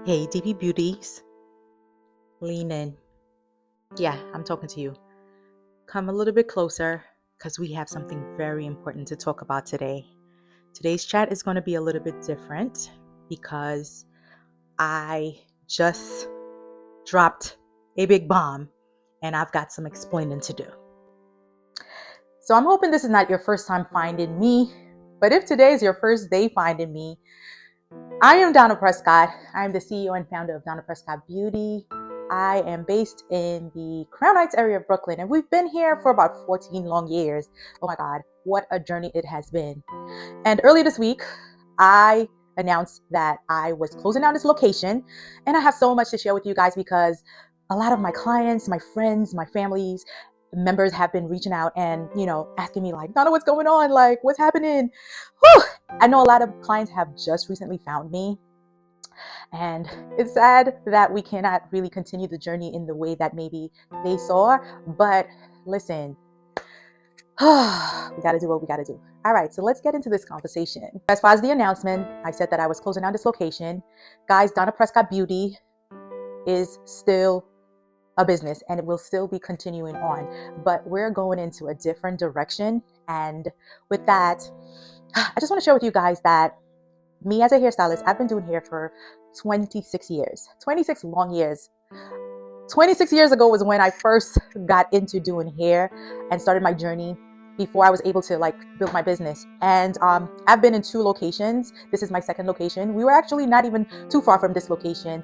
Hey, DP Beauties, lean in. Yeah, I'm talking to you. Come a little bit closer because we have something very important to talk about today. Today's chat is going to be a little bit different because I just dropped a big bomb and I've got some explaining to do. So I'm hoping this is not your first time finding me, but if today is your first day finding me, I am Donna Prescott. I am the CEO and founder of Donna Prescott Beauty. I am based in the Crown Heights area of Brooklyn, and we've been here for about 14 long years. Oh my God, what a journey it has been. And earlier this week, I announced that I was closing down this location, and I have so much to share with you guys because a lot of my clients, my friends, my families, members have been reaching out and, asking me like, Donna, what's going on? Like, what's happening? Whew. I know a lot of clients have just recently found me, and it's sad that we cannot really continue the journey in the way that maybe they saw. But listen, we got to do what we got to do. All right, so let's get into this conversation. As far as the announcement, I said that I was closing down this location. Guys, Donna Prescott Beauty is still a business and it will still be continuing on, but we're going into a different direction. And with that, I just want to share with you guys that me as a hairstylist, I've been doing hair for 26 years, 26 long years. 26 years ago was when I first got into doing hair and started my journey before I was able to build my business. And I've been in 2 locations. This is my second location. We were actually not even too far from this location.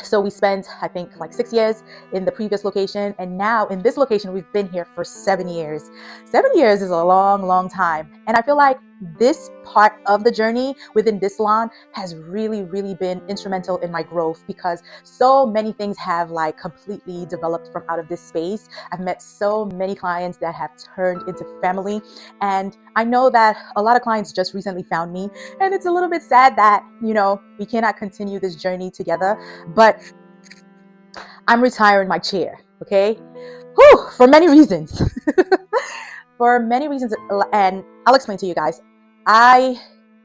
So we spent, I think, 6 years in the previous location. And now in this location, we've been here for 7 years. 7 years is a long, long time. And I feel like this part of the journey within this salon has really, really been instrumental in my growth because so many things have completely developed from out of this space. I've met so many clients that have turned into family. And I know that a lot of clients just recently found me. And it's a little bit sad that, we cannot continue this journey together. But I'm retiring my chair, okay? Whew, for many reasons. For many reasons, and I'll explain to you guys. I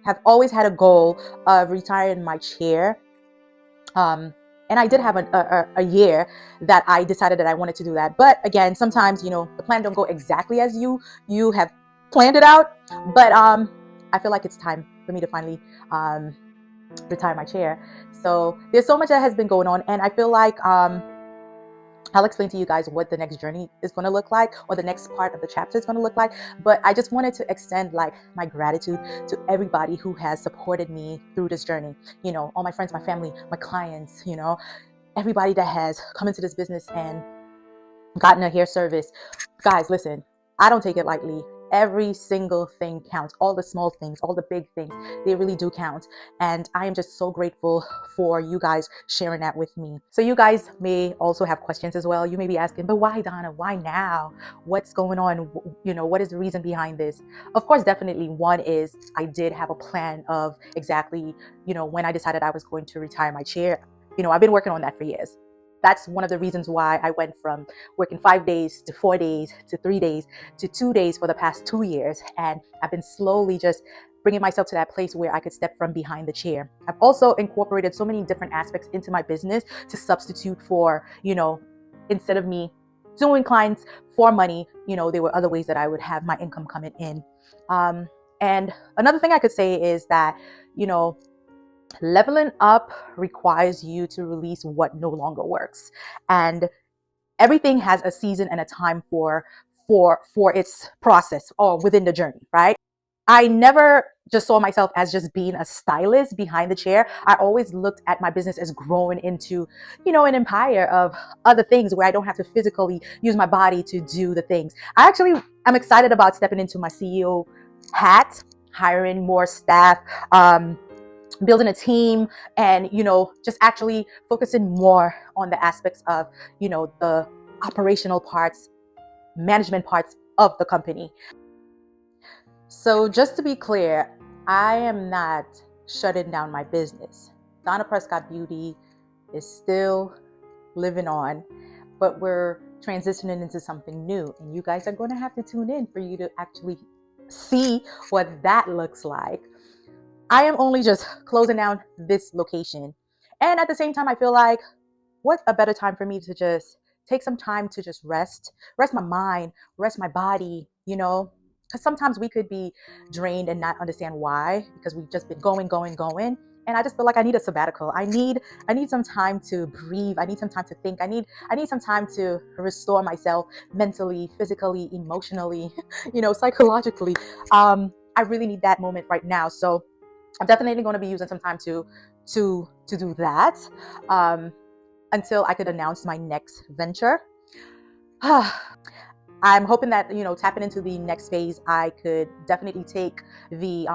have always had a goal of retiring my chair. And I did have a year that I decided that I wanted to do that. But again, sometimes, the plan don't go exactly as you have planned it out. But I feel like it's time for me to finally retire my chair. So there's so much that has been going on, and I feel like I'll explain to you guys what the next journey is going to look like, or the next part of the chapter is going to look like. But I just wanted to extend my gratitude to everybody who has supported me through this journey. All my friends, my family, my clients, everybody that has come into this business and gotten a hair service. Guys, listen, I don't take it lightly. Every single thing counts. All the small things, all the big things, they really do count. And I am just so grateful for you guys sharing that with me. So you guys may also have questions as well. You may be asking, but why, Donna? Why now? What's going on? What is the reason behind this? Of course, definitely one is I did have a plan of exactly, when I decided I was going to retire my chair. I've been working on that for years. That's one of the reasons why I went from working 5 days to 4 days to 3 days to 2 days for the past 2 years. And I've been slowly just bringing myself to that place where I could step from behind the chair. I've also incorporated so many different aspects into my business to substitute for, instead of me doing clients for money, there were other ways that I would have my income coming in. And another thing I could say is that, leveling up requires you to release what no longer works. And everything has a season and a time for its process or within the journey, right? I never just saw myself as just being a stylist behind the chair. I always looked at my business as growing into, an empire of other things where I don't have to physically use my body to do the things. I actually am excited about stepping into my CEO hat, hiring more staff, building a team, and just actually focusing more on the aspects of the operational parts, management parts of the company. So just to be clear, I am not shutting down my business. Donna Prescott Beauty is still living on, but we're transitioning into something new, and you guys are going to have to tune in for you to actually see what that looks like. I am only just closing down this location. And at the same time, I feel like what a better time for me to just take some time to just rest my mind, rest my body, because sometimes we could be drained and not understand why because we've just been going. And I just feel like I need a sabbatical. I need some time to breathe. I need some time to think. I need some time to restore myself mentally, physically, emotionally, psychologically. I really need that moment right now. So I'm definitely going to be using some time to do that. Um, until I could announce my next venture. I'm hoping that tapping into the next phase, I could definitely take the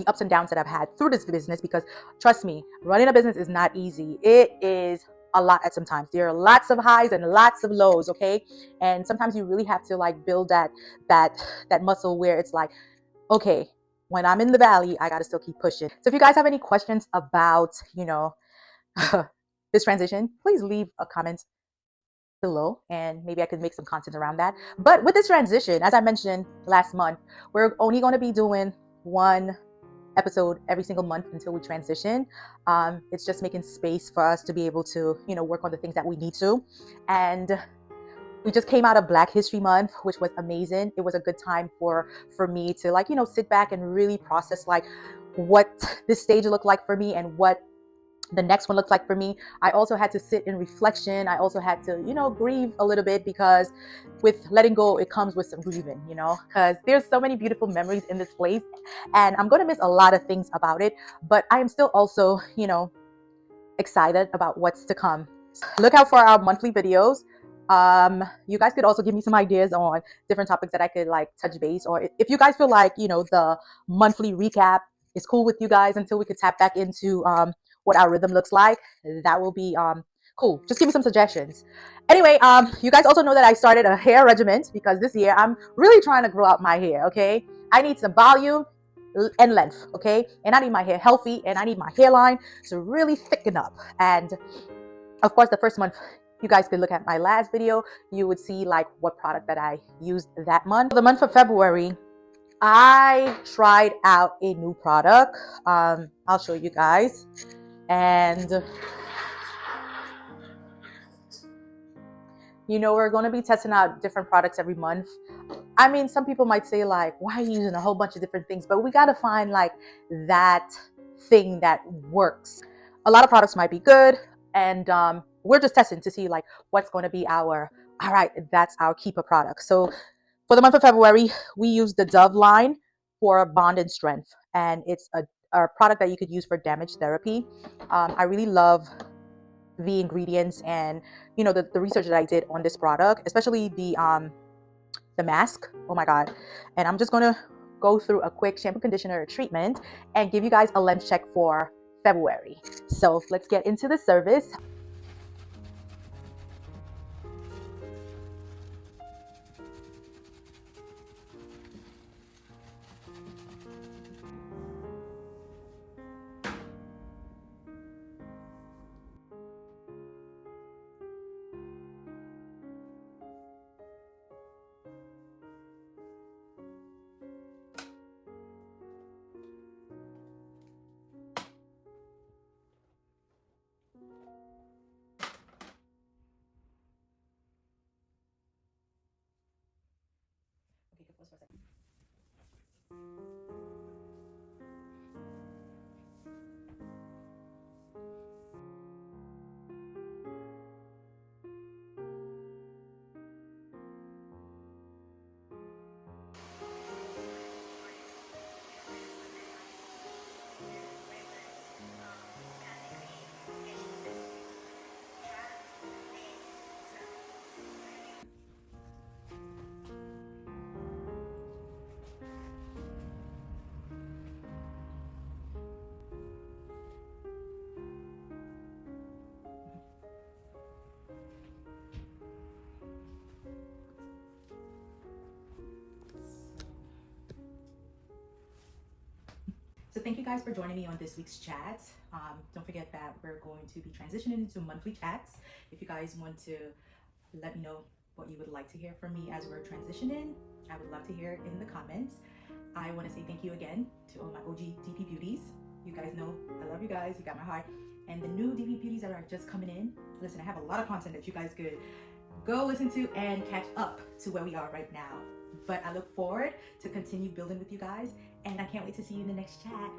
ups and downs that I've had through this business because trust me, running a business is not easy. It is a lot at some times. There are lots of highs and lots of lows, okay? And sometimes you really have to like build that muscle where it's like, okay, when I'm in the valley, I gotta still keep pushing. So if you guys have any questions about, this transition, please leave a comment below and maybe I could make some content around that. But with this transition, as I mentioned last month, we're only going to be doing one episode every single month until we transition. It's just making space for us to be able to, work on the things that we need to. And we just came out of Black History Month, which was amazing. It was a good time for me to like, sit back and really process like what this stage looked like for me and what the next one looked like for me. I also had to sit in reflection. I also had to, grieve a little bit because with letting go, it comes with some grieving, because there's so many beautiful memories in this place and I'm going to miss a lot of things about it. But I am still also, excited about what's to come. Look out for our monthly videos. You guys could also give me some ideas on different topics that I could like touch base, or if you guys feel like the monthly recap is cool with you guys until we could tap back into what our rhythm looks like, that will be cool. Just give me some suggestions. Anyway, you guys also know that I started a hair regimen because this year I'm really trying to grow out my hair. Okay, I need some volume and length. Okay, and I need my hair healthy and I need my hairline to really thicken up. And of course, the first month, you guys could look at my last video. You would see like what product that I used that month. For the month of February, I tried out a new product. I'll show you guys. And we're going to be testing out different products every month. I mean, some people might say like, why are you using a whole bunch of different things? But we got to find like that thing that works. A lot of products might be good, and we're just testing to see like what's going to be our, all right, that's our keeper product. So for the month of February, we use the Dove line for bond and strength, and it's a product that you could use for damage therapy. I really love the ingredients and the research that I did on this product, especially the mask. Oh my god. And I'm just gonna go through a quick shampoo, conditioner, treatment and give you guys a lens check for February. So let's get into the service. Okay, pause for a second. So thank you guys for joining me on this week's chat. Don't forget that we're going to be transitioning into monthly chats. If you guys want to let me know what you would like to hear from me as we're transitioning, I would love to hear it in the comments. I want to say thank you again to all my OG DP Beauties. You guys know I love you guys. You got my heart. And the new DP Beauties that are just coming in, listen, I have a lot of content that you guys could go listen to and catch up to where we are right now. But I look forward to continue building with you guys, and I can't wait to see you in the next chat.